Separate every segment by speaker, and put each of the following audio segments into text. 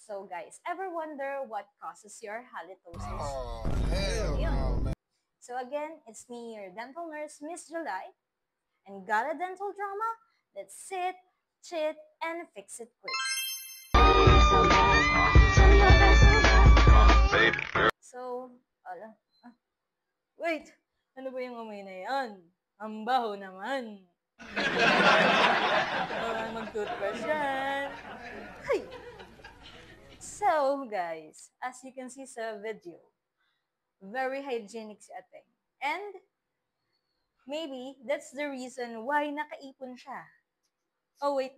Speaker 1: So guys, ever wonder what causes your halitosis?
Speaker 2: Oh, hell
Speaker 1: Yun.
Speaker 2: no, man.
Speaker 1: So again, it's me, your dental nurse, Miss July, and got a dental drama? Let's sit, chit, and fix it quick. So, wait, ano ba yung amoy na yan? Ang baho naman. Mag-toothbrush yan. Hey! So, guys, as you can see sa video, very hygienic si ate. And, maybe, that's the reason why nakaipon siya. Oh, wait.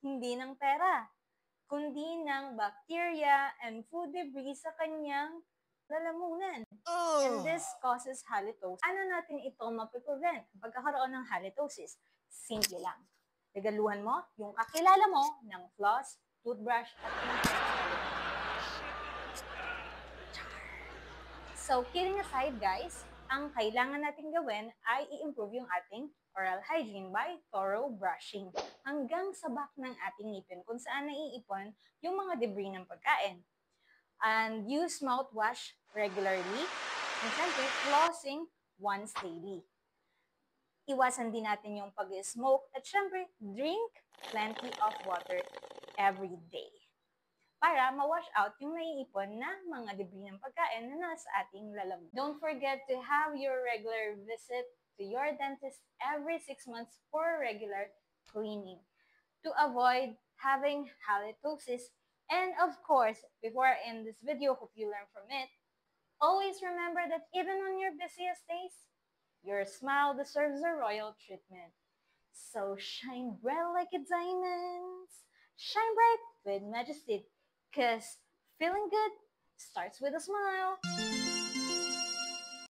Speaker 1: Hindi ng pera, kundi ng bacteria and food debris sa kanyang lalamunan. And this causes halitosis. Ano natin ito mapiprevent? Pagkakaroon ng halitosis, simple lang. Regaluhan mo yung kakilala mo ng floss, toothbrush, at So, kidding aside guys, ang kailangan natin gawin ay i-improve yung ating oral hygiene by thorough brushing hanggang sa back ng ating ngipin kung saan naiipon yung mga debris ng pagkain. And use mouthwash regularly and syempre flossing once daily. Iwasan din natin yung pag-smoke at syempre drink plenty of water every day para ma-wash out yung naiipon na mga debris ng pagkain na nasa ating lalamunan. Don't forget to have your regular visit to your dentist every 6 months for regular cleaning to avoid having halitosis. And of course, before I end this video, hope you learn from it, always remember that even on your busiest days, your smile deserves a royal treatment. So shine bright like a diamond. Shine bright with majesty. Because feeling good starts with a smile.